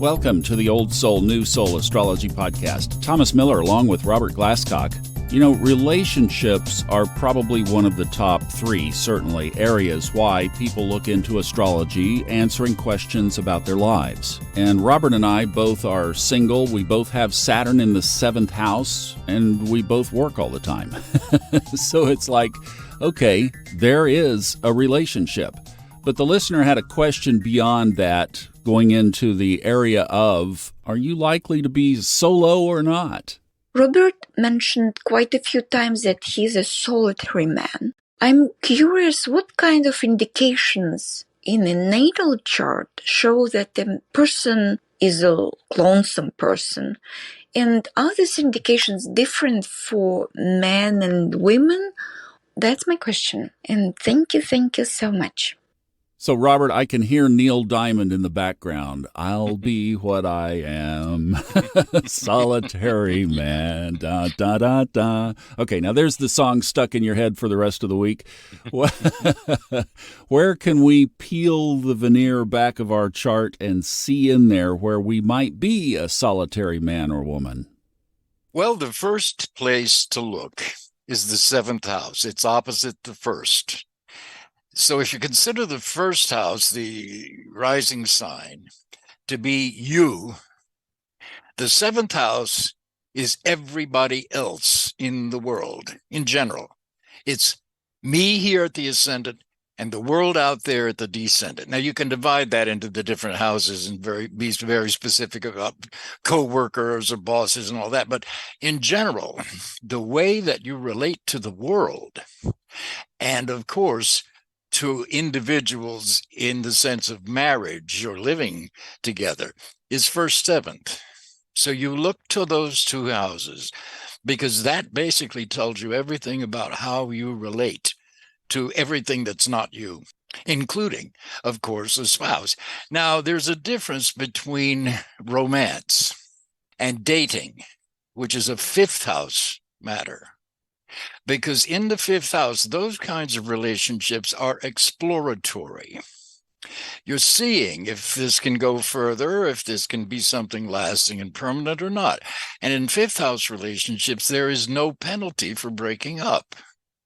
Welcome to the Old Soul, New Soul Astrology Podcast. Thomas Miller along with Robert Glasscock. You know, relationships are probably one of the top three, certainly, areas why people look into astrology, answering questions about their lives. And Robert and I both are single. We both have Saturn in the 7th house, and we both work all the time. So it's like, okay, there is a relationship. But the listener had a question beyond that, going into the area of, are you likely to be solo or not? Robert mentioned quite a few times that he's a solitary man. I'm curious what kind of indications in a natal chart show that the person is a lonesome person. And are these indications different for men and women? That's my question. And thank you so much. So, Robert, I can hear Neil Diamond in the background. I'll be what I am, solitary man, da, da, da, da. Okay, now there's the song stuck in your head for the rest of the week. Where can we peel the veneer back of our chart and see in there where we might be a solitary man or woman? Well, the first place to look is the 7th house. It's opposite the first. So if you consider the first house, the rising sign, to be you, the 7th house is everybody else in the world in general. It's me here at the ascendant and the world out there at the descendant. Now, you can divide that into the different houses and be very specific about co-workers or bosses and all that. But in general, the way that you relate to the world, and of course, to individuals in the sense of marriage or living together, is first, 7th. So you look to those two houses because that basically tells you everything about how you relate to everything that's not you, including, of course, a spouse. Now, there's a difference between romance and dating, which is a 5th house matter. Because in the 5th house, those kinds of relationships are exploratory. You're seeing if this can go further, if this can be something lasting and permanent or not. And in 5th house relationships, there is no penalty for breaking up.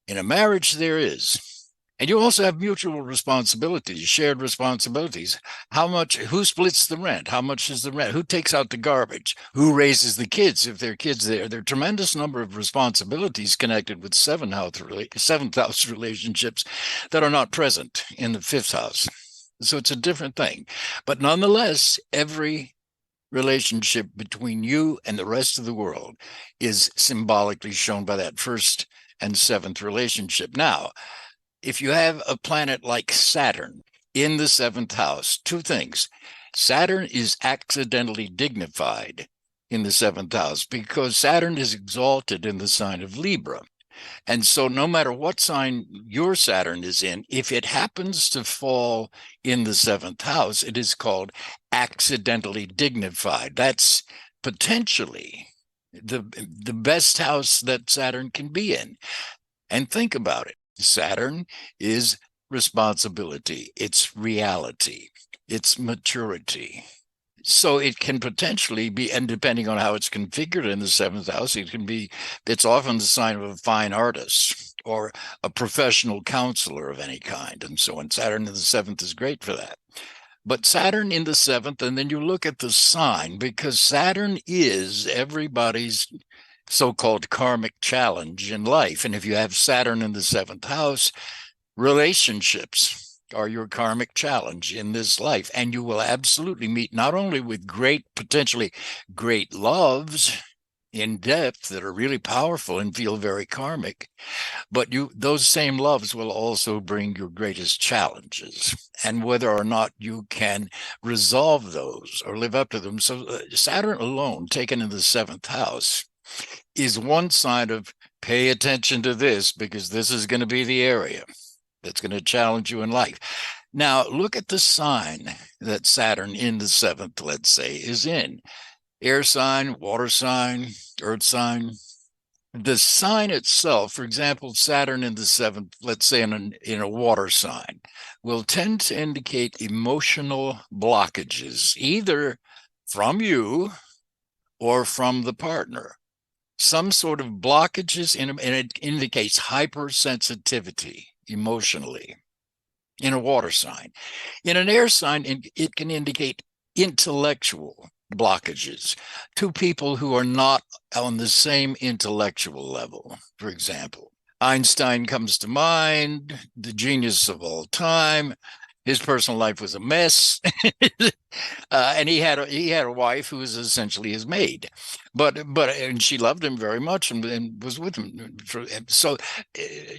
In a marriage, there is. And you also have mutual responsibilities, shared responsibilities. Who splits the rent? How much is the rent? Who takes out the garbage? Who raises the kids if there are kids there? There are a tremendous number of responsibilities connected with 7th house relationships that are not present in the 5th house. So it's a different thing. But nonetheless, every relationship between you and the rest of the world is symbolically shown by that 1st and 7th relationship. Now, if you have a planet like Saturn in the 7th house, two things. Saturn is accidentally dignified in the 7th house because Saturn is exalted in the sign of Libra. And so no matter what sign your Saturn is in, if it happens to fall in the 7th house, it is called accidentally dignified. That's potentially the best house that Saturn can be in. And think about it. Saturn is responsibility, it's reality, it's maturity. So it can potentially be, and depending on how it's configured in the 7th house, it's often the sign of a fine artist or a professional counselor of any kind. And so on. Saturn in the 7th is great for that. But Saturn in the 7th, and then you look at the sign, because Saturn is everybody's so-called karmic challenge in life. And if you have Saturn in the 7th house, relationships are your karmic challenge in this life. And you will absolutely meet not only with potentially great loves in depth that are really powerful and feel very karmic, but those same loves will also bring your greatest challenges, and whether or not you can resolve those or live up to them. So Saturn alone, taken in the 7th house, is one side of pay attention to this because this is going to be the area that's going to challenge you in life. Now, look at the sign that Saturn in the 7th, let's say, is in. Air sign, water sign, earth sign. The sign itself, for example, Saturn in the 7th, let's say in a water sign, will tend to indicate emotional blockages, either from you or from the partner. Some sort of blockages, and it indicates hypersensitivity emotionally in a water sign. In an air sign, it can indicate intellectual blockages to people who are not on the same intellectual level. For example, Einstein comes to mind, the genius of all time. His personal life was a mess, and he had a wife who was essentially his maid, and she loved him very much and was with him. So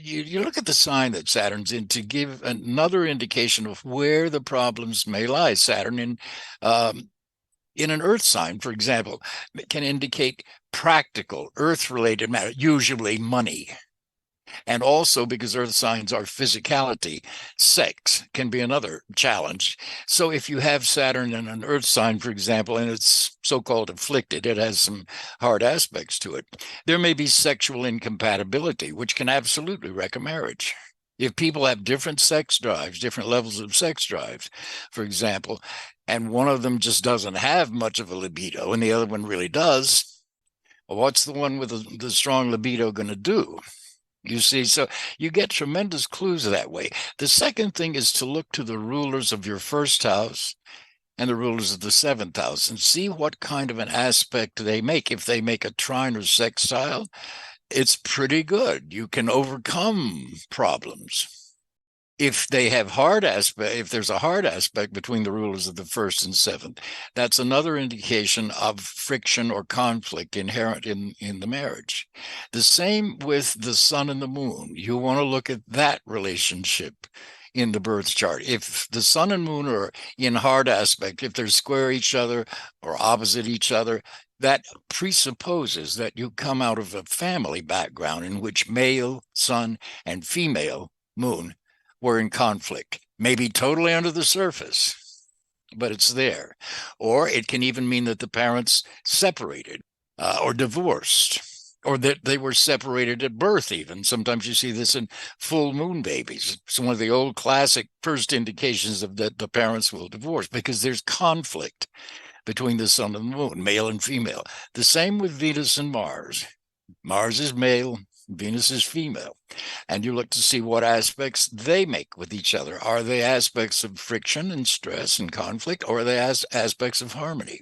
you look at the sign that Saturn's in to give another indication of where the problems may lie. Saturn in an earth sign, for example, can indicate practical earth-related matter, usually money. And also, because earth signs are physicality, sex can be another challenge. So if you have Saturn in an earth sign, for example, and it's so-called afflicted, it has some hard aspects to it, there may be sexual incompatibility, which can absolutely wreck a marriage. If people have different sex drives, different levels of sex drives, for example, and one of them just doesn't have much of a libido and the other one really does, well, what's the one with the strong libido going to do? You see, so you get tremendous clues that way. The second thing is to look to the rulers of your first house and the rulers of the seventh house and see what kind of an aspect they make. If they make a trine or sextile, it's pretty good. You can overcome problems. If they have if there's a hard aspect between the rulers of the first and seventh, that's another indication of friction or conflict inherent in the marriage. The same with the sun and the moon. You want to look at that relationship in the birth chart. If the sun and moon are in hard aspect, if they're square each other or opposite each other, that presupposes that you come out of a family background in which male sun and female moon were in conflict, maybe totally under the surface, but it's there. Or it can even mean that the parents separated or divorced, or that they were separated at birth even. Sometimes you see this in full moon babies. It's one of the old classic first indications of that the parents will divorce because there's conflict between the sun and the moon, male and female. The same with Venus and Mars. Mars is male, Venus is female. And you look to see what aspects they make with each other. Are they aspects of friction and stress and conflict, or are they aspects of harmony?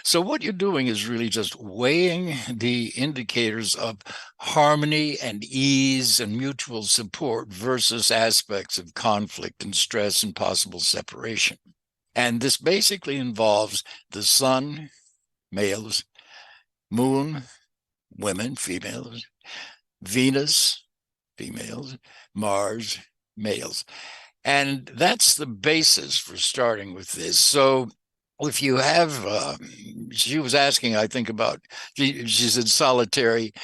So what you're doing is really just weighing the indicators of harmony and ease and mutual support versus aspects of conflict and stress and possible separation. And this basically involves the sun, males, moon, women, females, Venus, females, Mars, males. And that's the basis for starting with this. So if you have, she was asking, I think, about, she said solitary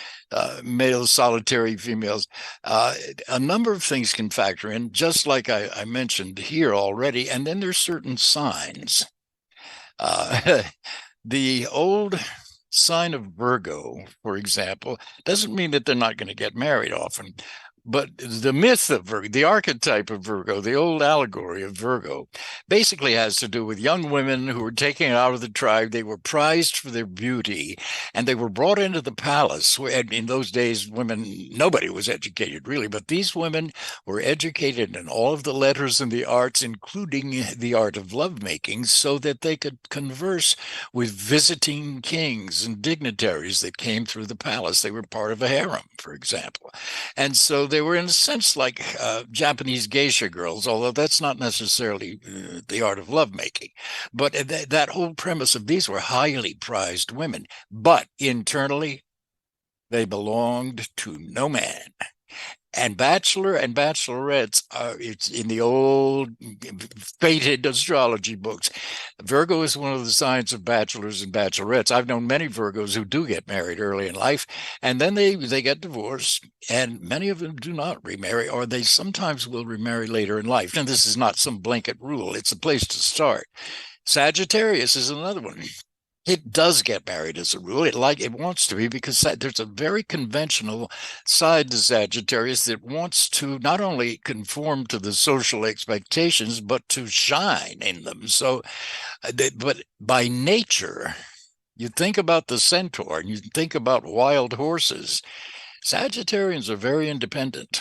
males, solitary females. A number of things can factor in, just like I mentioned here already. And then there's certain signs. The old sign of Virgo, for example, doesn't mean that they're not going to get married often. But the myth of Virgo, the archetype of Virgo, the old allegory of Virgo, basically has to do with young women who were taken out of the tribe. They were prized for their beauty, and they were brought into the palace. Where, in those days, nobody was educated, really, but these women were educated in all of the letters and the arts, including the art of lovemaking, so that they could converse with visiting kings and dignitaries that came through the palace. They were part of a harem, for example. And so they were, in a sense, like Japanese geisha girls, although that's not necessarily the art of lovemaking. But that whole premise of these were highly prized women, but internally, they belonged to no man. And bachelor and bachelorettes it's in the old fated astrology books. Virgo is one of the signs of bachelors and bachelorettes. I've known many Virgos who do get married early in life, and then they get divorced, and many of them do not remarry, or they sometimes will remarry later in life. And this is not some blanket rule. It's a place to start. Sagittarius is another one. It does get married as a rule. It wants to be, because there's a very conventional side to Sagittarius that wants to not only conform to the social expectations, but to shine in them. So, but by nature, you think about the centaur and you think about wild horses. Sagittarians are very independent.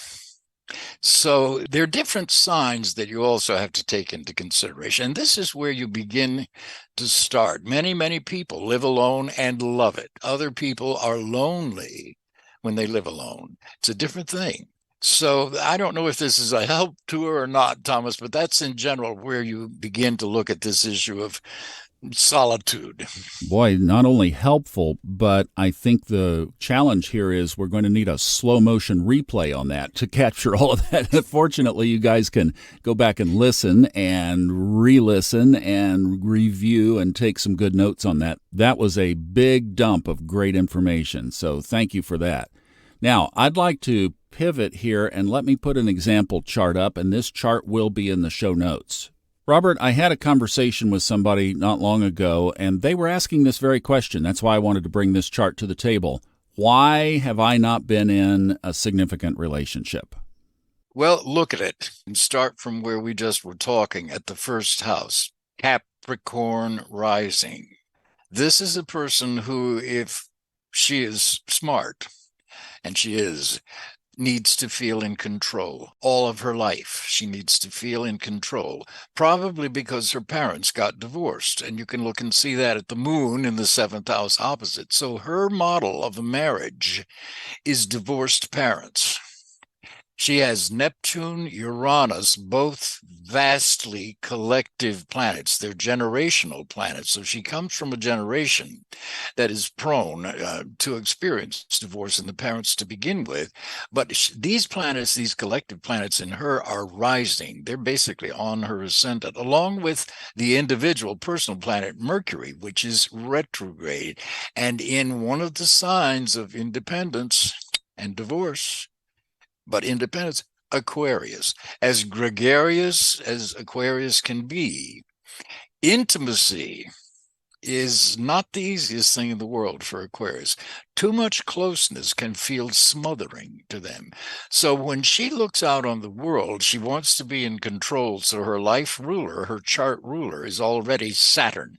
So there are different signs that you also have to take into consideration. And this is where you begin to start. Many, many people live alone and love it. Other people are lonely when they live alone. It's a different thing. So I don't know if this is a help tour or not, Thomas, but that's in general where you begin to look at this issue of solitude. Boy, not only helpful, but I think the challenge here is we're going to need a slow motion replay on that to capture all of that. Fortunately, you guys can go back and listen and re-listen and review and take some good notes on that. That was a big dump of great information, so thank you for that. Now, I'd like to pivot here and let me put an example chart up, and this chart will be in the show notes. Robert, I had a conversation with somebody not long ago, and they were asking this very question. That's why I wanted to bring this chart to the table. Why have I not been in a significant relationship? Well, look at it and start from where we just were talking at the first house, Capricorn rising. This is a person who, if she is smart, and she is, needs to feel in control. All of her life, she needs to feel in control, probably because her parents got divorced. And you can look and see that at the moon in the 7th house opposite. So her model of a marriage is divorced parents. She has Neptune, Uranus, both vastly collective planets. They're generational planets. So she comes from a generation that is prone to experience divorce in the parents to begin with. But these planets, these collective planets in her, are rising. They're basically on her ascendant, along with the individual personal planet Mercury, which is retrograde. And in one of the signs of independence and divorce, but independence, Aquarius, as gregarious as Aquarius can be. Intimacy is not the easiest thing in the world for Aquarius. Too much closeness can feel smothering to them. So when she looks out on the world, she wants to be in control. So her life ruler, her chart ruler, is already Saturn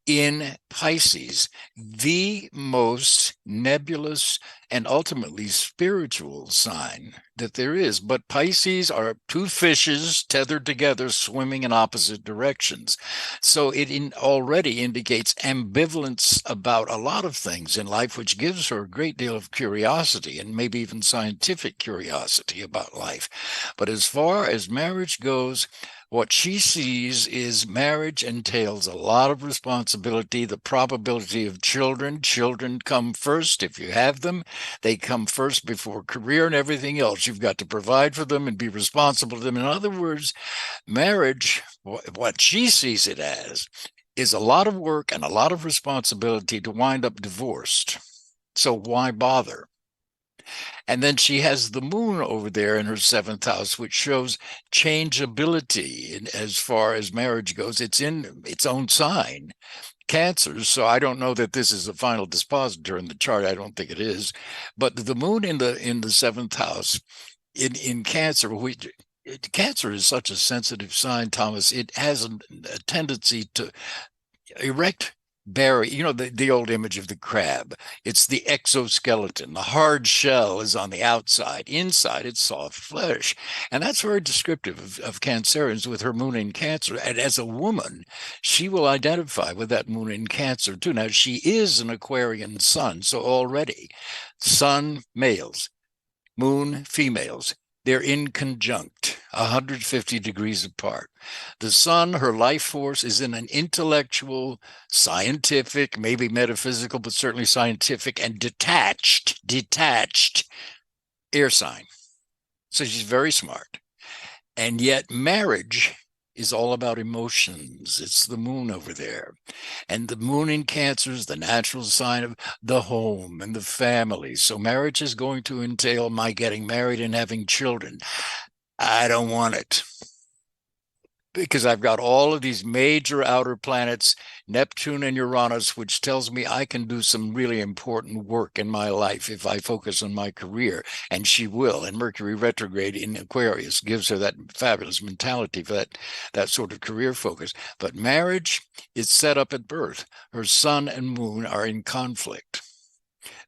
in Pisces, the most nebulous and ultimately spiritual sign that there is. But Pisces are two fishes tethered together, swimming in opposite directions. So it already indicates ambivalence about a lot of things in life, which gives her a great deal of curiosity and maybe even scientific curiosity about life. But as far as marriage goes, what she sees is marriage entails a lot of responsibility, the probability of children. Children come first if you have them. They come first before career and everything else. You've got to provide for them and be responsible to them. In other words, marriage, what she sees it as, is a lot of work and a lot of responsibility to wind up divorced. So why bother? And then she has the moon over there in her 7th house, which shows changeability as far as marriage goes. It's in its own sign, Cancer. So I don't know that this is a final dispositor in the chart. I don't think it is. But the moon in the 7th house in Cancer, Cancer is such a sensitive sign, Thomas. It has a tendency to erect barrier, the old image of the crab. It's the exoskeleton. The hard shell is on the outside. Inside, it's soft flesh. And that's very descriptive of Cancerians with her moon in Cancer. And as a woman, she will identify with that moon in Cancer too. Now, she is an Aquarian sun, so already sun males, moon females, they're in conjunct, 150 degrees apart. The sun, her life force, is in an intellectual, scientific, maybe metaphysical, but certainly scientific and detached air sign. So she's very smart. And yet marriage is all about emotions. It's the moon over there. And the moon in Cancer is the natural sign of the home and the family. So marriage is going to entail my getting married and having children. I don't want it. because I've got all of these major outer planets, Neptune and Uranus, which tells me I can do some really important work in my life if I focus on my career. And she will. And Mercury retrograde in Aquarius gives her that fabulous mentality for that sort of career focus. But marriage is set up at birth. Her sun and moon are in conflict.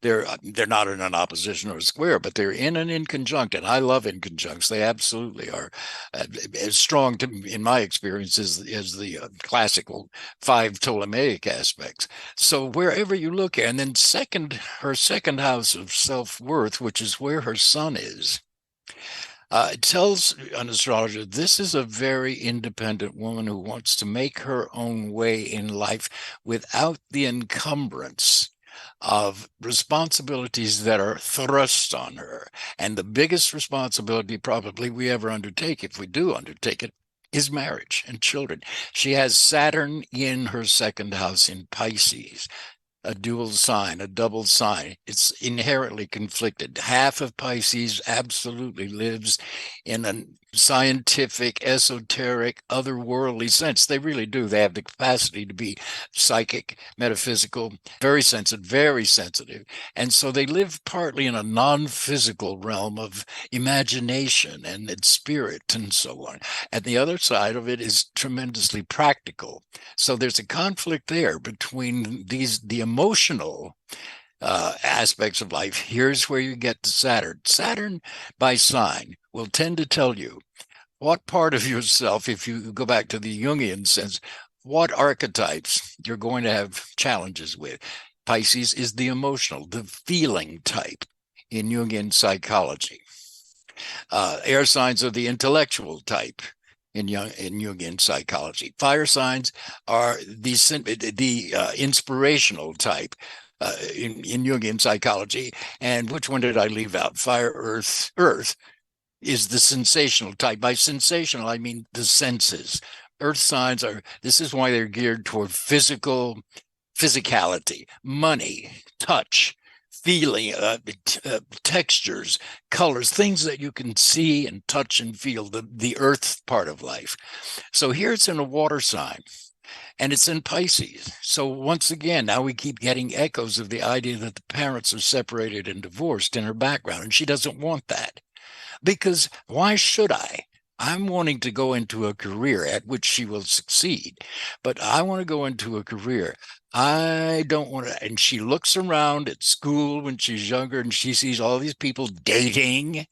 They're not in an opposition or a square, but they're in and in conjunct. And I love in conjuncts. They absolutely are as strong, in my experience, as the classical 5 Ptolemaic aspects. So wherever you look, and then her second house of self-worth, which is where her sun is, it tells an astrologer this is a very independent woman who wants to make her own way in life without the encumbrance of responsibilities that are thrust on her. And the biggest responsibility probably we ever undertake, if we do undertake it, is marriage and children. She has Saturn in her second house in Pisces, a dual sign, a double sign. It's inherently conflicted. Half of Pisces absolutely lives in a scientific, esoteric, otherworldly sense. They really do. They have the capacity to be psychic, metaphysical, very sensitive. And so they live partly in a non-physical realm of imagination and spirit and so on. And the other side of it is tremendously practical. So there's a conflict there between the emotional aspects of life. Here's where you get to Saturn. Saturn by sign will tend to tell you what part of yourself, if you go back to the Jungian sense, what archetypes you're going to have challenges with. Pisces is the emotional, the feeling type in Jungian psychology. Air signs are the intellectual type in Jungian psychology. Fire signs are the inspirational type in Jungian psychology. And which one did I leave out? Fire, earth is the sensational type. By sensational, I mean the senses. Earth signs this is why they're geared toward physicality, money, touch, feeling, textures, colors, things that you can see and touch and feel, the earth part of life. So here it's in a water sign. And it's in Pisces. So once again, now we keep getting echoes of the idea that the parents are separated and divorced in her background. And she doesn't want that. Because why should I? I'm wanting to go into a career at which she will succeed. But I want to go into a career. I don't want to. And she looks around at school when she's younger and she sees all these people dating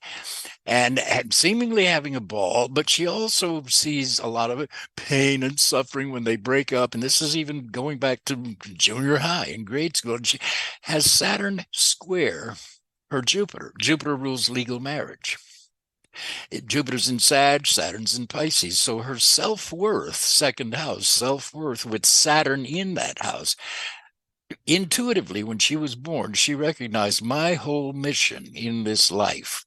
and seemingly having a ball, but she also sees a lot of it, pain and suffering when they break up. And this is even going back to junior high and grade school. And she has Saturn square her Jupiter. Jupiter rules legal marriage. Jupiter's in Sag, Saturn's in Pisces. So her self-worth, second house, self-worth with Saturn in that house. Intuitively, when she was born, she recognized my whole mission in this life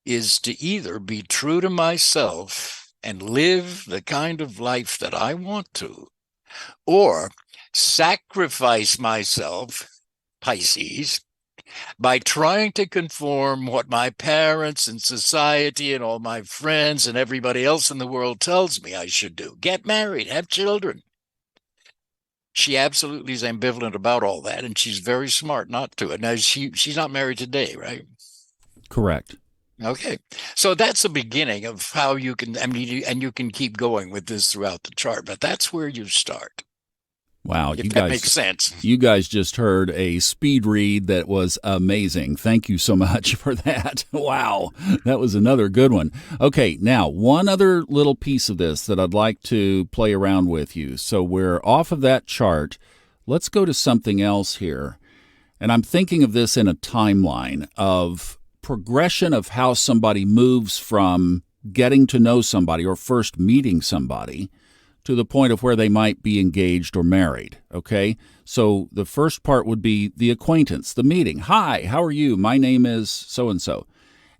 is to either be true to myself and live the kind of life that I want to, or sacrifice myself, Pisces, by trying to conform what my parents and society and all my friends and everybody else in the world tells me I should do. Get married, have children. She absolutely is ambivalent about all that, and she's very smart not to. And now she's not married today, right? Correct. Okay. So that's the beginning of how you can, and you can keep going with this throughout the chart, but that's where you start. Wow, if that makes sense. You guys just heard a speed read that was amazing. Thank you so much for that. Wow, that was another good one. Okay, now one other little piece of this that I'd like to play around with you. So we're off of that chart. Let's go to something else here. And I'm thinking of this in a timeline of progression of how somebody moves from getting to know somebody or first meeting somebody to the point of where they might be engaged or married, okay? So the first part would be the acquaintance, the meeting. Hi, how are you? My name is so-and-so.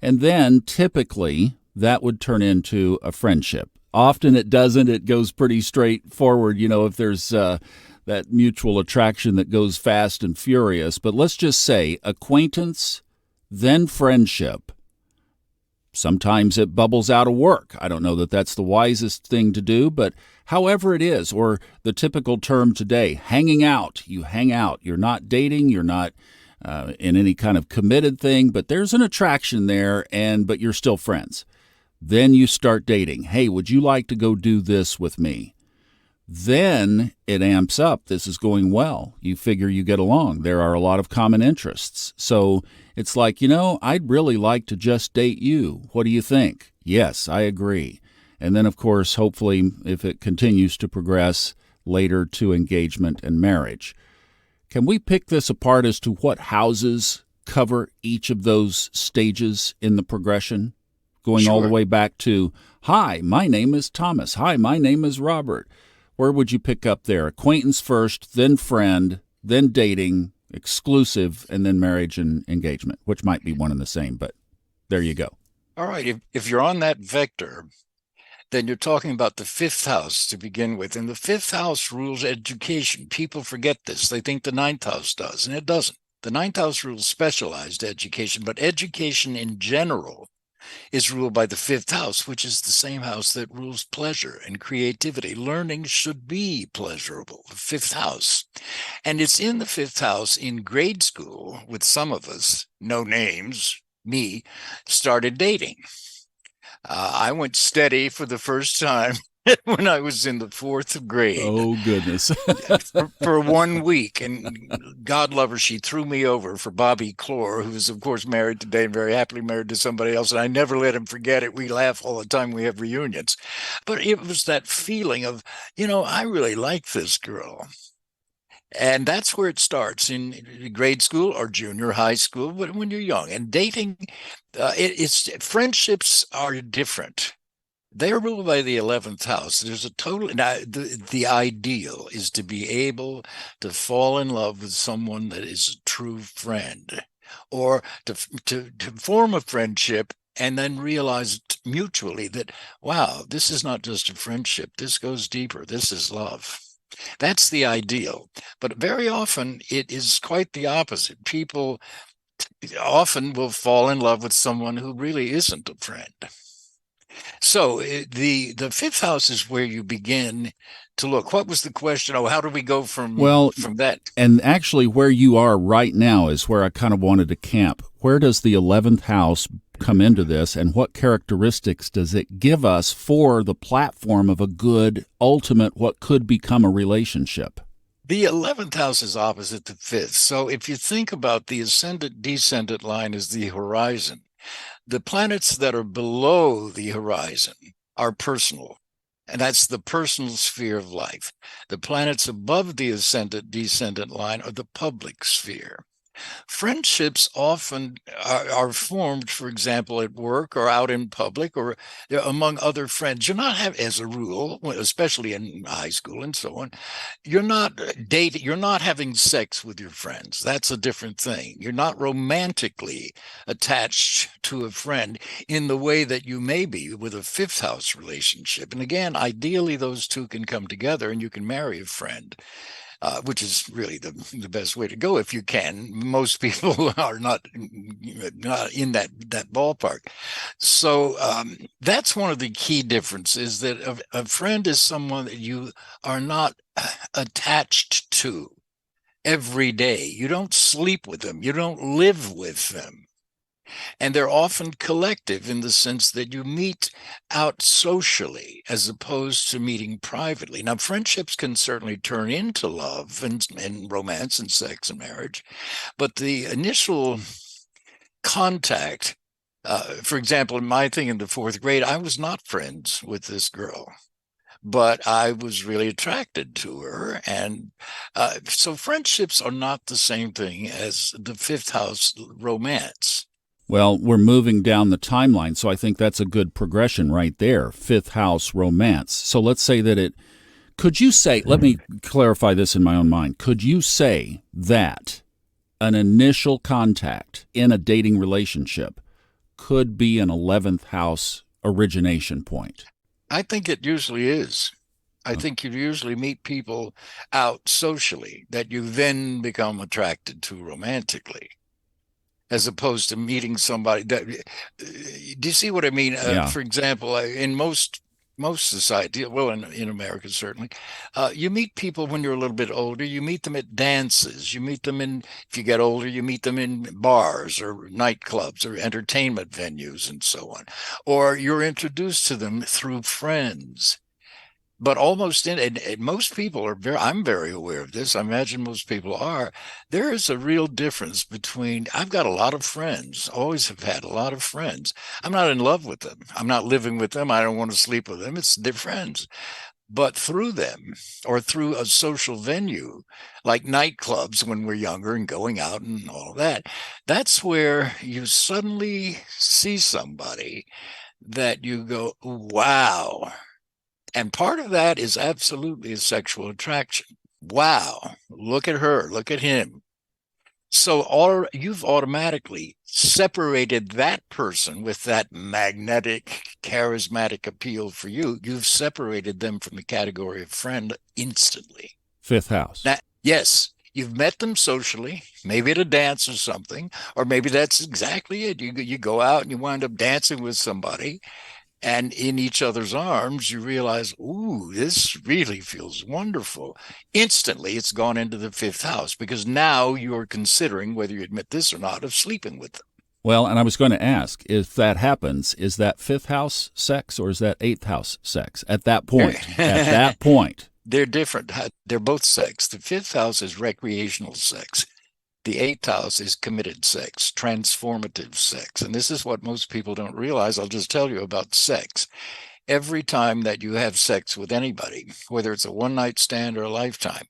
And then typically that would turn into a friendship. Often it doesn't. It goes pretty straightforward, if there's that mutual attraction that goes fast and furious. But let's just say acquaintance, then friendship. Sometimes it bubbles out of work. I don't know that that's the wisest thing to do, but however it is, or the typical term today, hanging out. You hang out. You're not dating. You're not in any kind of committed thing, but there's an attraction there, but you're still friends. Then you start dating. Hey, would you like to go do this with me? Then it amps up. This is going well. You figure you get along. There are a lot of common interests. So it's like, I'd really like to just date you. What do you think? Yes, I agree. And then, of course, hopefully, if it continues to progress, later to engagement and marriage. Can we pick this apart as to what houses cover each of those stages in the progression? Going all the way back to, hi, my name is Thomas. Hi, my name is Robert. Where would you pick up there? Acquaintance first, then friend, then dating, exclusive, and then marriage and engagement, which might be one and the same, but there you go. All right. If you're on that vector, then you're talking about the fifth house to begin with. And the fifth house rules education. People forget this. They think the ninth house does, and it doesn't. The ninth house rules specialized education, but education in general is ruled by the fifth house, which is the same house that rules pleasure and creativity. Learning should be pleasurable, the fifth house. And it's in the fifth house in grade school with some of us, no names, me, started dating. I went steady for the first time when I was in the fourth grade. Oh, goodness. for 1 week. And God love her, she threw me over for Bobby Clore, who is, of course, married today and very happily married to somebody else. And I never let him forget it. We laugh all the time we have reunions. But it was that feeling of, I really like this girl. And that's where it starts in grade school or junior high school, but when you're young. And dating, friendships are different. They're ruled by the 11th house. There's a total, the ideal is to be able to fall in love with someone that is a true friend, or to form a friendship and then realize mutually that, wow, this is not just a friendship. This goes deeper. This is love. That's the ideal. But very often it is quite the opposite. People often will fall in love with someone who really isn't a friend. So the fifth house is where you begin to look. What was the question? Oh, how do we go from that? And actually where you are right now is where I kind of wanted to camp. Where does the 11th house come into this, and what characteristics does it give us for the platform of a good, ultimate, what could become a relationship? The 11th house is opposite the fifth. So if you think about the ascendant-descendant line as the horizon, the planets that are below the horizon are personal, and that's the personal sphere of life. The planets above the ascendant-descendant line are the public sphere. Friendships often are formed, for example, at work or out in public or among other friends. You're not having, as a rule, especially in high school and so on, you're not dating, you're not having sex with your friends. That's a different thing. You're not romantically attached to a friend in the way that you may be with a fifth house relationship. And again, ideally, those two can come together and you can marry a friend. Which is really the best way to go if you can. Most people are not in that ballpark. So that's one of the key differences, that a friend is someone that you are not attached to every day. You don't sleep with them. You don't live with them. And they're often collective in the sense that you meet out socially as opposed to meeting privately. Now, friendships can certainly turn into love and romance and sex and marriage, but the initial contact, for example, in my thing in the fourth grade, I was not friends with this girl, but I was really attracted to her. And so friendships are not the same thing as the fifth house romance. Well, we're moving down the timeline, so I think that's a good progression right there, fifth house romance. So let's say that could you say, let me clarify this in my own mind, could you say that an initial contact in a dating relationship could be an 11th house origination point? I think it usually is. I think you usually meet people out socially that you then become attracted to romantically. as opposed to meeting somebody that, do you see what I mean? Yeah. For example, in most society, well, in America certainly, you meet people when you're a little bit older. You meet them at dances. You meet them if you get older, you meet them in bars or nightclubs or entertainment venues and so on. Or you're introduced to them through friends. But and most people are I'm very aware of this. I imagine most people are. There is a real difference between, I've got a lot of friends, always have had a lot of friends. I'm not in love with them. I'm not living with them. I don't want to sleep with them. They're friends. But through them, or through a social venue like nightclubs when we're younger and going out and all that, that's where you suddenly see somebody that you go, wow. And part of that is absolutely a sexual attraction. Wow, look at her, look at him. So you've automatically separated that person with that magnetic, charismatic appeal for you. You've separated them from the category of friend instantly. Fifth house. Yes, you've met them socially, maybe at a dance or something, or maybe that's exactly it. You go out and you wind up dancing with somebody, and in each other's arms, you realize, ooh, this really feels wonderful. Instantly, it's gone into the fifth house because now you're considering, whether you admit this or not, of sleeping with them. Well, and I was going to ask, if that happens, is that fifth house sex or is that eighth house sex at that point? At that point. They're different. They're both sex. The fifth house is recreational sex. The eighth house is committed sex, transformative sex. And this is what most people don't realize. I'll just tell you about sex. Every time that you have sex with anybody, whether it's a one-night stand or a lifetime,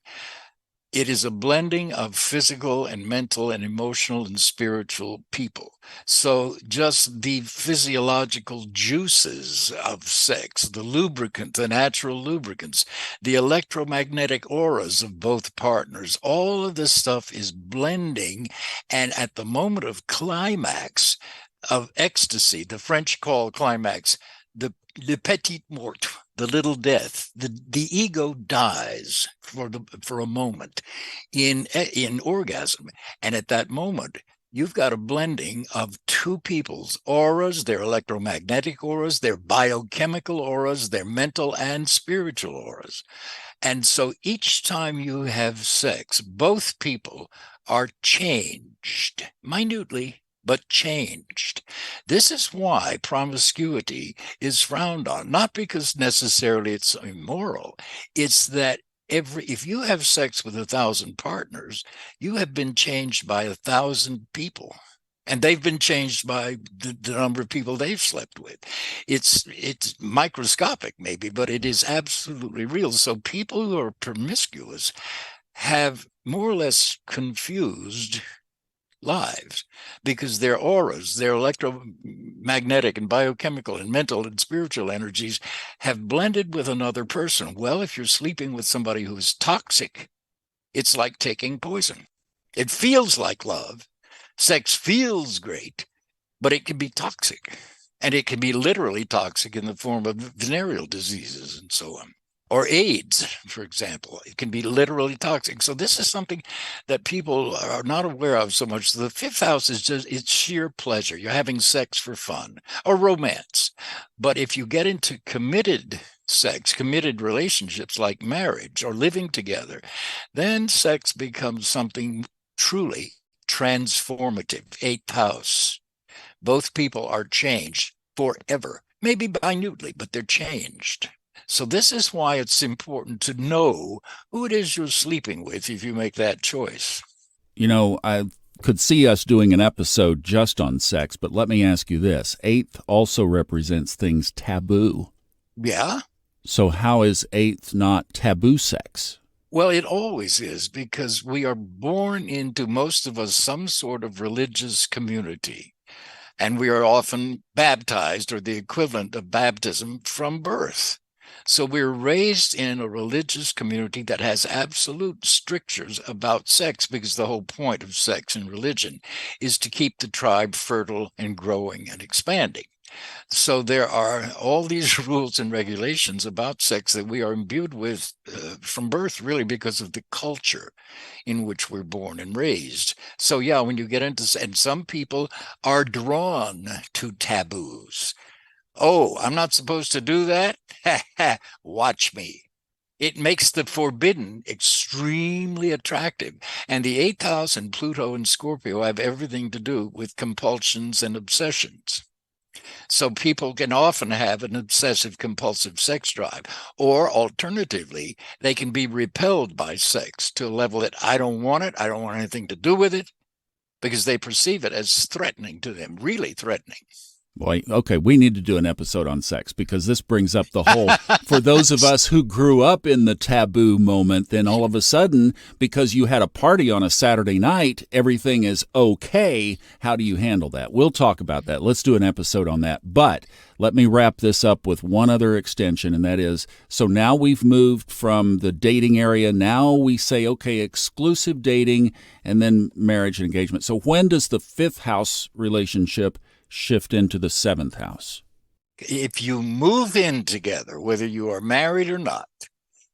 it is a blending of physical and mental and emotional and spiritual people. So just the physiological juices of sex, the lubricant, the natural lubricants, the electromagnetic auras of both partners, all of this stuff is blending. And at the moment of climax, of ecstasy, the French call climax, le petit mort, the little death, the ego dies for a moment in orgasm. And at that moment, you've got a blending of two people's auras, their electromagnetic auras, their biochemical auras, their mental and spiritual auras. And so each time you have sex, both people are changed minutely, but changed. This is why promiscuity is frowned on, not because necessarily it's immoral. It's that if you have sex with 1,000 partners, you have been changed by 1,000 people. And they've been changed by the number of people they've slept with. It's microscopic maybe, but it is absolutely real. So people who are promiscuous have more or less confused lives because their auras, their electromagnetic and biochemical and mental and spiritual energies have blended with another person. Well, if you're sleeping with somebody who is toxic, it's like taking poison. It feels like love. Sex feels great, but it can be toxic. And it can be literally toxic in the form of venereal diseases and so on. Or AIDS, for example. It can be literally toxic. So this is something that people are not aware of so much. The fifth house is it's sheer pleasure. You're having sex for fun or romance. But if you get into committed sex, committed relationships like marriage or living together, then sex becomes something truly transformative. Eighth house. Both people are changed forever, maybe minutely, but they're changed. So this is why it's important to know who it is you're sleeping with if you make that choice. You know, I could see us doing an episode just on sex, but let me ask you this. Eighth also represents things taboo. Yeah. So how is eighth not taboo sex? Well, it always is because we are born into, most of us, some sort of religious community. And we are often baptized, or the equivalent of baptism, from birth. So we're raised in a religious community that has absolute strictures about sex, because the whole point of sex and religion is to keep the tribe fertile and growing and expanding. So there are all these rules and regulations about sex that we are imbued with from birth, really, because of the culture in which we're born and raised. So yeah, when you get into, and some people are drawn to taboos. Oh, I'm not supposed to do that? Watch me. It makes the forbidden extremely attractive. And the 8th house and Pluto and Scorpio have everything to do with compulsions and obsessions. So people can often have an obsessive compulsive sex drive, or alternatively, they can be repelled by sex to a level that I don't want it, I don't want anything to do with it, because they perceive it as threatening to them, really threatening. Boy, okay, we need to do an episode on sex, because this brings up the whole, for those of us who grew up in the taboo moment, then all of a sudden, because you had a party on a Saturday night, everything is okay. How do you handle that? We'll talk about that. Let's do an episode on that. But let me wrap this up with one other extension, and that is, so now we've moved from the dating area. Now we say, okay, exclusive dating and then marriage and engagement. So when does the 5th house relationship shift into the 7th house? If you move in together, whether you are married or not,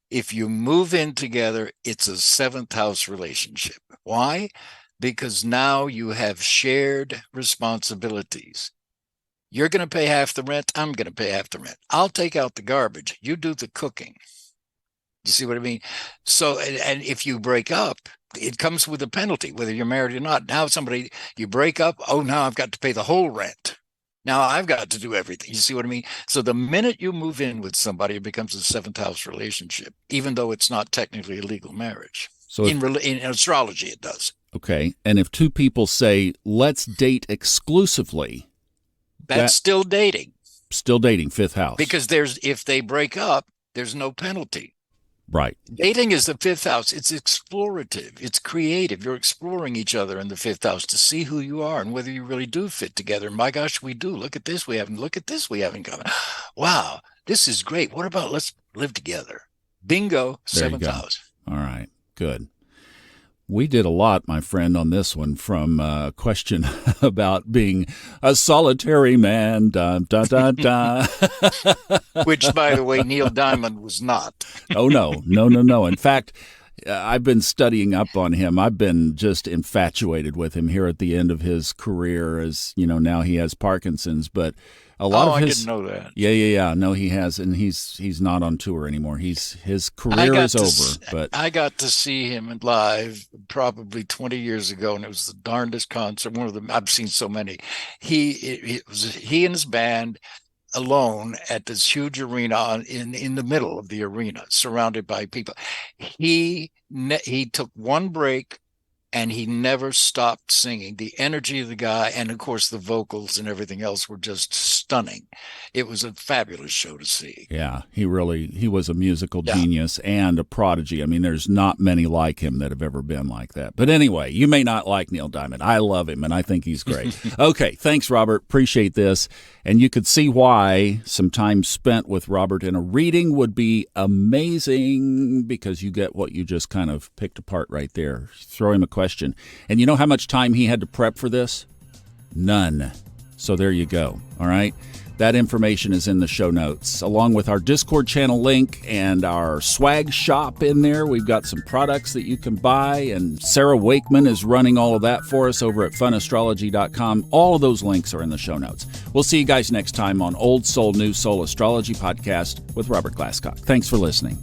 if you move in together, it's a 7th house relationship. Why? Because now you have shared responsibilities. You're going to pay half the rent. I'm going to pay half the rent. I'll take out the garbage. You do the cooking. You see what I mean? So, and if you break up, it comes with a penalty, whether you're married or not. Now you break up, oh, now I've got to pay the whole rent. Now I've got to do everything. You see what I mean? So the minute you move in with somebody, it becomes a 7th house relationship, even though it's not technically a legal marriage. So in astrology, it does. Okay. And if two people say, let's date exclusively, that's still dating. Still dating, 5th house. Because if they break up, there's no penalty. Right. Dating is the 5th house. It's explorative. It's creative. You're exploring each other in the 5th house to see who you are and whether you really do fit together. And my gosh, we do. Look at this. We haven't. Look at this. We haven't come. Wow, this is great. What about let's live together? Bingo, 7th house. All right, good. We did a lot, my friend, on this one, from a question about being a solitary man, da, da, da, da. Which, by the way, Neil Diamond was not. Oh, no. In fact, I've been studying up on him. I've been just infatuated with him here at the end of his career, as, you know, now he has Parkinson's, but a lot of his... I didn't know that. Yeah. No, he has, and he's not on tour anymore. His career is over. But I got to see him live probably 20 years ago, and it was the darndest concert. One of them, I've seen so many. It was he and his band alone at this huge arena in the middle of the arena, surrounded by people. He took one break, and he never stopped singing. The energy of the guy, and of course the vocals and everything else, were just stunning. It was a fabulous show to see. Yeah, he was a musical genius and a prodigy. I mean, there's not many like him that have ever been like that. But anyway, you may not like Neil Diamond. I love him, and I think he's great. Okay, thanks, Robert. Appreciate this. And you could see why some time spent with Robert in a reading would be amazing, because you get what you just kind of picked apart right there. Throw him a question. And you know how much time he had to prep for this? None. So there you go. All right. That information is in the show notes, along with our Discord channel link and our swag shop in there. We've got some products that you can buy, and Sarah Wakeman is running all of that for us over at funastrology.com. All of those links are in the show notes. We'll see you guys next time on Old Soul, New Soul Astrology Podcast with Robert Glasscock. Thanks for listening.